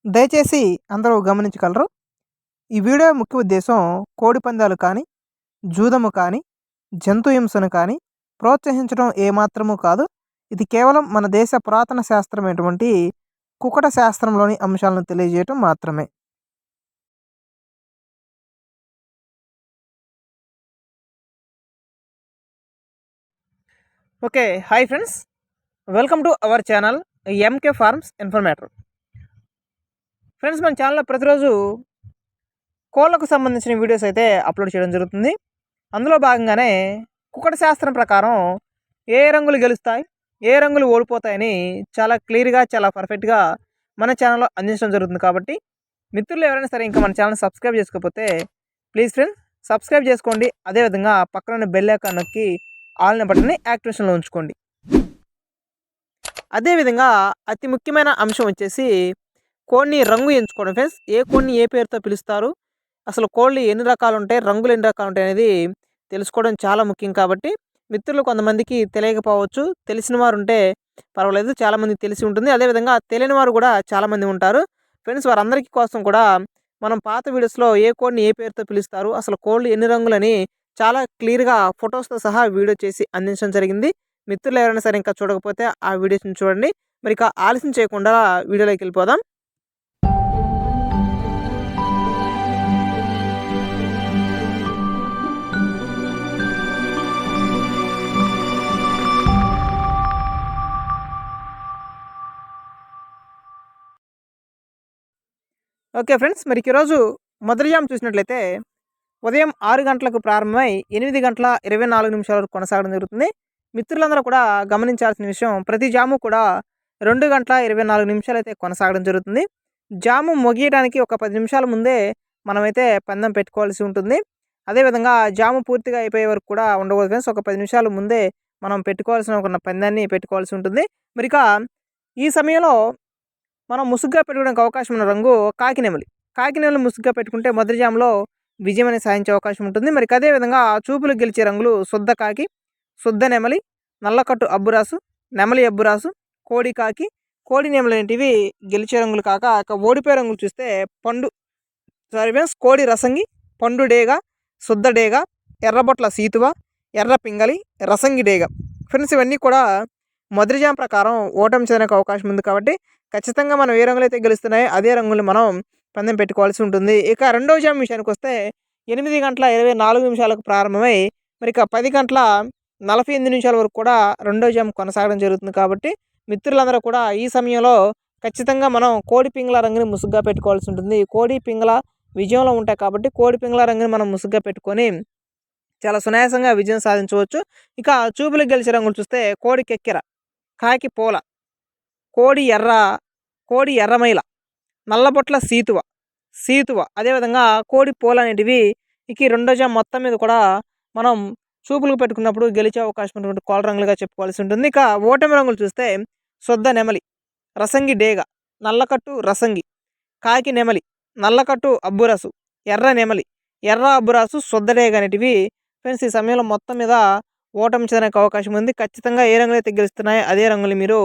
దయచేసి అందరూ గమనించగలరు. ఈ వీడియో ముఖ్య ఉద్దేశం కోడి పందాలు కానీ, జూదము కానీ, జంతు హింసను కానీ ప్రోత్సహించడం ఏమాత్రము కాదు. ఇది కేవలం మన దేశ పురాతన శాస్త్రమైనటువంటి కుకట శాస్త్రంలోని అంశాలను తెలియజేయటం మాత్రమే. Okay. Hi friends. Welcome to our channel MK farms informator. Friends, మన ఛానల్లో ప్రతిరోజు కోళ్ళకు సంబంధించిన వీడియోస్ అయితే అప్లోడ్ చేయడం జరుగుతుంది. అందులో భాగంగానే కుకట శాస్త్రం ప్రకారం ఏ రంగులు గెలుస్తాయి, ఏ రంగులు ఓడిపోతాయని చాలా క్లియర్గా, చాలా పర్ఫెక్ట్గా మన ఛానల్లో అందించడం జరుగుతుంది. కాబట్టి మిత్రులు ఎవరైనా సరే ఇంకా మన ఛానల్ సబ్స్క్రైబ్ చేసుకోకపోతే ప్లీజ్ ఫ్రెండ్స్ సబ్స్క్రైబ్ చేసుకోండి. అదేవిధంగా పక్కన బెల్ ఐకాన్ నొక్కి ఆల్ బటన్ని యాక్టివేషన్లో ఉంచుకోండి. అదేవిధంగా అతి ముఖ్యమైన అంశం వచ్చేసి కోడిని రంగు ఎంచుకోవడం. ఫ్రెండ్స్, ఏ కోడిని ఏ పేరుతో పిలుస్తారు, అసలు కోళ్ళు ఎన్ని రకాలు ఉంటాయి, రంగులు ఎన్ని రకాలు ఉంటాయి అనేది తెలుసుకోవడం చాలా ముఖ్యం. కాబట్టి మిత్రులు కొంతమందికి తెలియకపోవచ్చు, తెలిసిన వారు ఉంటే పర్వాలేదు, చాలామందికి తెలిసి ఉంటుంది. అదేవిధంగా తెలియని వారు కూడా చాలామంది ఉంటారు. ఫ్రెండ్స్, వారందరికీ కోసం కూడా మనం పాత వీడియోస్లో ఏ కోడిని ఏ పేరుతో పిలుస్తారు, అసలు కోళ్ళు ఎన్ని రంగులని చాలా క్లియర్గా ఫొటోస్తో సహా వీడియో చేసి అందించడం జరిగింది. మిత్రులు ఎవరైనా సరే ఇంకా చూడకపోతే ఆ వీడియోస్ని చూడండి. మరి ఇక ఆలస్యం చేయకుండా వీడియోలోకి వెళ్ళిపోదాం. ఓకే ఫ్రెండ్స్, మరి ఈరోజు మొదటి జాము చూసినట్లయితే ఉదయం 6 గంటలకు ప్రారంభమై 8 గంటల 24 నిమిషాల వరకు కొనసాగడం జరుగుతుంది. మిత్రులందరూ కూడా గమనించాల్సిన విషయం, ప్రతి జాము కూడా 2 గంటల 24 నిమిషాలు అయితే కొనసాగడం జరుగుతుంది. జాము ముగియడానికి ఒక 10 నిమిషాల ముందే మనమైతే పందెం పెట్టుకోవాల్సి ఉంటుంది. అదేవిధంగా జాము పూర్తిగా అయిపోయే వరకు కూడా ఉండకూడదు ఫ్రెండ్స్. ఒక 10 నిమిషాల ముందే మనం పెట్టుకోవాల్సిన ఒక పందాన్ని పెట్టుకోవాల్సి ఉంటుంది. మరి ఇక ఈ సమయంలో మనం ముసుగ్గా పెట్టుకోవడానికి అవకాశం ఉన్న రంగు కాకినెమలి. కాకినెమలి ముసుగ్గా పెట్టుకుంటే మొదటి జాములో విజయం అనేది సాధించే అవకాశం ఉంటుంది. మరి అదేవిధంగా చూపులు గెలిచే రంగులు శుద్ధ కాకి, శుద్ధ నెమలి, నల్లకట్టు అబ్బురాసు, నెమలి అబ్బురాసు, కోడి కాకి, కోడి నెమలి అనేటివి గెలిచే రంగులు. కాక ఇక ఓడిపోయే రంగులు చూస్తే కోడి రసంగి, పండు డేగ, శుద్ధ డేగ, ఎర్రబొట్ల సీతువ, ఎర్ర పింగళి, రసంగి డేగ. ఫ్రెండ్స్, ఇవన్నీ కూడా మొదటి జాము ప్రకారం ఓటమి చెందడానికి అవకాశం ఉంది. కాబట్టి ఖచ్చితంగా మనం ఏ రంగులు అయితే గెలుస్తున్నాయో అదే రంగులు మనం పందెం పెట్టుకోవాల్సి ఉంటుంది. ఇక రెండవ జాము విషయానికి వస్తే 8 గంటల 24 నిమిషాలకు ప్రారంభమై మరి ఇక 10 గంటల 48 నిమిషాల వరకు కూడా రెండో జాము కొనసాగడం జరుగుతుంది. కాబట్టి మిత్రులందరూ కూడా ఈ సమయంలో ఖచ్చితంగా మనం కోడి పింగళ రంగుని ముసుగ్గా పెట్టుకోవాల్సి ఉంటుంది. కోడి పింగళ విజయంలో ఉంటాయి కాబట్టి కోడి పింగళ రంగుని మనం ముసుగ్గా పెట్టుకొని చాలా సునాయాసంగా విజయం సాధించవచ్చు. ఇక చూపులకు గెలిచే రంగులు చూస్తే కోడి కెక్కెర, కాకి పోల, కోడి ఎర్రమైల, నల్లబొట్ల సీతువ, అదేవిధంగా కోడి పోల అనేటివి ఇక రెండో జాము మొత్తం మీద కూడా మనం చూపులకు పెట్టుకున్నప్పుడు గెలిచే అవకాశం ఉన్నటువంటి కోళ్ళ రంగులుగా చెప్పుకోవాల్సి ఉంటుంది. ఇక ఓటమి రంగులు చూస్తే శుద్ధ నెమలి, రసంగి డేగ, నల్లకట్టు రసంగి, కాకి నెమలి, నల్లకట్టు అబ్బురాసు, ఎర్ర నెమలి, ఎర్ర అబ్బురాసు, శుద్ధ డేగ అనేటివి ఫ్రెండ్స్ ఈ సమయంలో మొత్తం మీద ఓటమి చెందడానికి అవకాశం ఉంది. ఖచ్చితంగా ఏ రంగులు అయితే గెలుస్తున్నాయో అదే రంగులు మీరు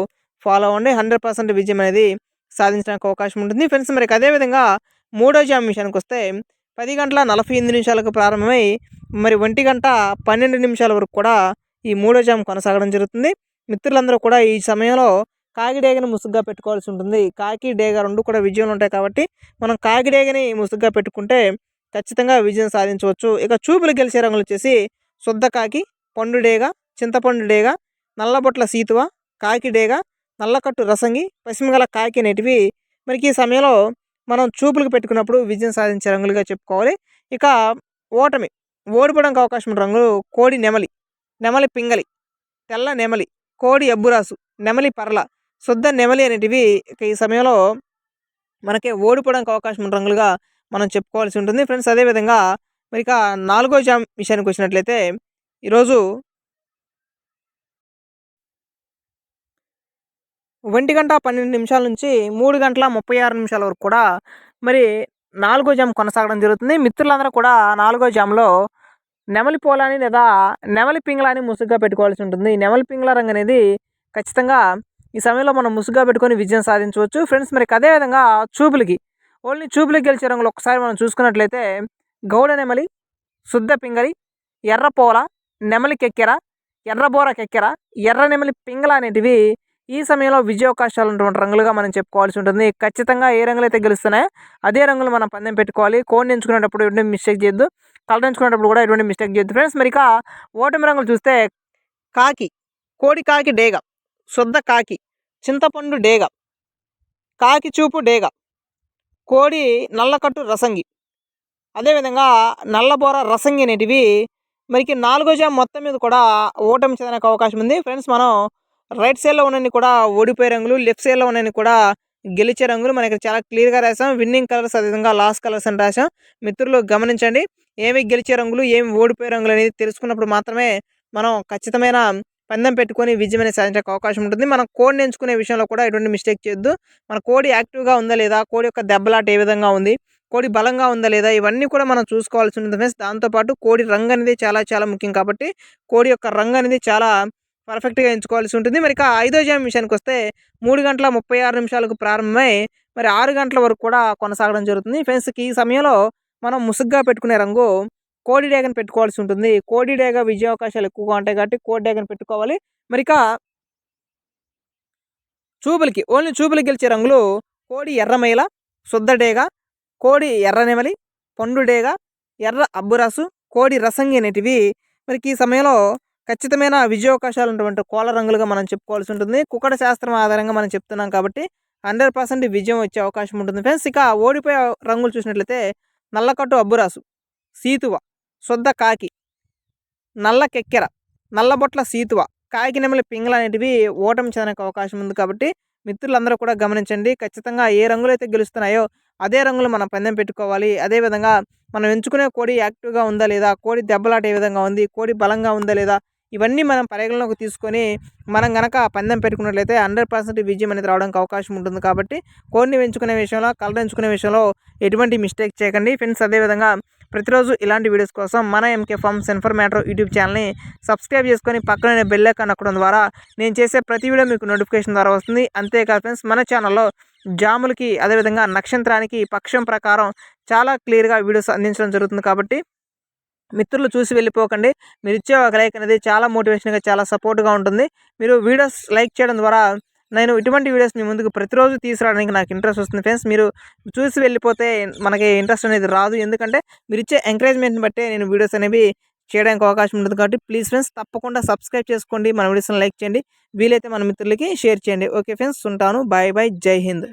ఫాలో అవ్వండి. 100% విజయం అనేది సాధించడానికి అవకాశం ఉంటుంది. ఫ్రెండ్స్, మరి అదేవిధంగా మూడో జాము విషయానికి వస్తే 10 గంటల 48 నిమిషాలకు ప్రారంభమై మరి 1 గంట 12 నిమిషాల వరకు కూడా ఈ మూడో జాము కొనసాగడం జరుగుతుంది. మిత్రులందరూ కూడా ఈ సమయంలో కాకి డేగని ముసుగ్గా పెట్టుకోవాల్సి ఉంటుంది. కాకి డేగ రెండు కూడా విజయంలో ఉంటాయి కాబట్టి మనం కాకి డేగని ముసుగ్గా పెట్టుకుంటే ఖచ్చితంగా విజయం సాధించవచ్చు. ఇక చూపులు గెలిచే రంగులు వచ్చేసి శుద్ధ కాకి, పండు డేగ, చింతపండు డేగ, నల్లబొట్ల సీతువ, కాకి డేగ, నల్లకట్టు రసంగి, పశ్చిమగల కాకి అనేటివి మనకి ఈ సమయంలో మనం చూపులకు పెట్టుకున్నప్పుడు విజయం సాధించే రంగులుగా చెప్పుకోవాలి. ఇక ఓడిపోవడానికి అవకాశం ఉన్న రంగులు కోడి నెమలి, నెమలి పింగళి, తెల్ల నెమలి, కోడి అబ్బురాసు, నెమలి పర్ల, శుద్ధ నెమలి అనేటివి ఇక ఈ సమయంలో మనకి ఓడిపోవడానికి అవకాశం ఉన్న రంగులుగా మనం చెప్పుకోవాల్సి ఉంటుంది. ఫ్రెండ్స్, అదేవిధంగా మరి ఇక నాలుగో జాము విషయానికి వచ్చినట్లయితే ఈరోజు 1 గంట 12 నిమిషాల నుంచి 3 గంటల 36 నిమిషాల వరకు కూడా మరి నాలుగో జాము కొనసాగడం జరుగుతుంది. మిత్రులందరూ కూడా నాలుగో జాములో నెమలి పోలాని లేదా నెమలి పింగళాని ముసుగ్గా పెట్టుకోవాల్సి ఉంటుంది. ఈ నెమలి పింగళ రంగు అనేది ఖచ్చితంగా ఈ సమయంలో మనం ముసుగుగా పెట్టుకొని విజయం సాధించవచ్చు ఫ్రెండ్స్. మరి అదేవిధంగా చూపులకి, ఓన్లీ చూపులకి గెలిచే రంగులు ఒకసారి మనం చూసుకున్నట్లయితే గౌడ నెమలి, శుద్ధ పింగళి, ఎర్రపోల, నెమలి కెక్కెర, ఎర్రబోర కెక్కెర, ఎర్ర నెమలి పింగళ అనేటివి ఈ సమయంలో విజయావకాశాలు ఉన్నటువంటి రంగులుగా మనం చెప్పుకోవాల్సి ఉంటుంది. ఖచ్చితంగా ఏ రంగులు అయితే గెలుస్తున్నాయో అదే రంగులు మనం పందెం పెట్టుకోవాలి. కోడ్ని ఎంచుకునేటప్పుడు ఎటువంటి మిస్టేక్ చేయొద్దు, కలర్ ఎంచుకునేటప్పుడు కూడా ఎటువంటి మిస్టేక్ చేయొద్దు ఫ్రెండ్స్. మరి ఓటమి రంగులు చూస్తే కాకి, కోడి కాకి డేగ, శుద్ధ కాకి, చింతపండు డేగ, కాకి చూపు డేగ, కోడి నల్లకట్టు రసంగి, అదేవిధంగా నల్లబోర రసంగి అనేటివి మనకి 4వ జామ్ మొత్తం మీద కూడా ఓటమి చెందడానికి అవకాశం ఉంది ఫ్రెండ్స్. మనం రైట్ సైడ్లో ఉన్నన్ని కూడా ఓడిపోయే రంగులు, లెఫ్ట్ సైడ్లో ఉన్నన్ని కూడా గెలిచే రంగులు మనకి చాలా క్లియర్గా రాసాం. విన్నింగ్ కలర్స్ అదేవిధంగా లాస్ట్ కలర్స్ అని రాసాం. మిత్రులు గమనించండి, ఏమి గెలిచే రంగులు ఏమి ఓడిపోయే రంగులు అనేది తెలుసుకున్నప్పుడు మాత్రమే మనం ఖచ్చితమైన పందెం పెట్టుకొని విజయం అనేది సాధించడానికి అవకాశం ఉంటుంది. మనం కోడ్ని ఎంచుకునే విషయంలో కూడా ఎటువంటి మిస్టేక్ చేయొద్దు. మన కోడి యాక్టివ్గా ఉందా లేదా, కోడి యొక్క దెబ్బలాట ఏ విధంగా ఉంది, కోడి బలంగా ఉందా లేదా, ఇవన్నీ కూడా మనం చూసుకోవాల్సి ఉంటుంది ఫ్రెండ్స్. దాంతోపాటు కోడి రంగు అనేది చాలా చాలా ముఖ్యం కాబట్టి కోడి యొక్క రంగు అనేది చాలా పర్ఫెక్ట్గా ఎంచుకోవాల్సి ఉంటుంది. మరి 5వ జామ్ విషయానికి వస్తే 3:36 ప్రారంభమై మరి 6 గంటల వరకు కూడా కొనసాగడం జరుగుతుంది ఫ్రెండ్స్. ఈ సమయంలో మనం ముసుగ్గా పెట్టుకునే రంగు కోడి డేగను పెట్టుకోవాల్సి ఉంటుంది. కోడి డేగ విజయ అవకాశాలు ఎక్కువగా ఉంటాయి కాబట్టి కోడి డేగను పెట్టుకోవాలి. మరి చూపులకి, ఓన్లీ చూపులకి గెలిచే రంగులు కోడి ఎర్రమైల, శుద్ధ డేగ, కోడి ఎర్ర నెమలి, పండు డేగ, ఎర్ర అబ్బురాసు, కోడి రసంగి అనేటివి మనకి ఈ సమయంలో ఖచ్చితమైన విజయావకాశాలు ఉన్నటువంటి కోల రంగులుగా మనం చెప్పుకోవాల్సి ఉంటుంది. కుక్కడ శాస్త్రం ఆధారంగా మనం చెప్తున్నాం కాబట్టి 100% విజయం వచ్చే అవకాశం ఉంటుంది ఫ్రెండ్స్. ఓడిపోయే రంగులు చూసినట్లయితే నల్లకట్టు అబ్బురాసు, సీతువ, శుద్ధ కాకి, నల్ల కెక్కెర, నల్లబొట్ల సీతువ, కాకి నెమలి పింగళ అనేటివి ఓటమి చెందడానికి అవకాశం ఉంది కాబట్టి మిత్రులందరూ కూడా గమనించండి. ఖచ్చితంగా ఏ రంగులు అయితే గెలుస్తున్నాయో అదే రంగులు మనం పందెం పెట్టుకోవాలి. అదేవిధంగా మనం ఎంచుకునే కోడి యాక్టివ్గా ఉందా లేదా, కోడి దెబ్బలాట ఏ విధంగా ఉంది, కోడి బలంగా ఉందా లేదా, ఇవన్నీ మనం పరిగణలోకి తీసుకొని మనం గనక పందెం పెట్టుకున్నట్లయితే 100% విజయం అనేది రావడానికి అవకాశం ఉంటుంది. కాబట్టి కోడిని ఎంచుకునే విషయంలో, కలర్ ఎంచుకునే విషయంలో ఎటువంటి మిస్టేక్ చేయకండి ఫ్రెండ్స్. అదేవిధంగా ప్రతిరోజు ఇలాంటి వీడియోస్ కోసం మన ఎంకే ఫార్మ్స్ ఇన్ఫర్మేటర్ యూట్యూబ్ ఛానల్ని సబ్స్క్రైబ్ చేసుకొని పక్కనే బెల్ ఐకాన్ నొక్కడం ద్వారా నేను చేసే ప్రతి వీడియో మీకు నోటిఫికేషన్ ద్వారా వస్తుంది. అంతేకాదు ఫ్రెండ్స్, మన ఛానల్లో జాములకి అదేవిధంగా నక్షత్రానికి పక్షం ప్రకారం చాలా క్లియర్గా వీడియోస్ అందించడం జరుగుతుంది. కాబట్టి మిత్రులు చూసి వెళ్ళిపోకండి. మీరు ఇచ్చే ఒక లైక్ అనేది చాలా మోటివేషన్గా, చాలా సపోర్ట్గా ఉంటుంది. మీరు వీడియోస్ లైక్ చేయడం ద్వారా నేను ఇటువంటి వీడియోస్ మీ ముందుకు ప్రతిరోజు తీసుకురావడానికి నాకు ఇంట్రెస్ట్ వస్తుంది ఫ్రెండ్స్. మీరు చూసి వెళ్ళిపోతే మనకి ఇంట్రెస్ట్ అనేది రాదు. ఎందుకంటే మీరు ఇచ్చే ఎంకరేజ్మెంట్ని బట్టే నేను వీడియోస్ అనేవి చేయడానికి అవకాశం ఉంటుంది. కాబట్టి ప్లీజ్ ఫ్రెండ్స్ తప్పకుండా సబ్స్క్రైబ్ చేసుకోండి, మన వీడియోస్ని లైక్ చేయండి, వీలైతే మన మిత్రులకి షేర్ చేయండి. ఓకే ఫ్రెండ్స్, ఉంటాను. బాయ్ బాయ్, జై హింద్.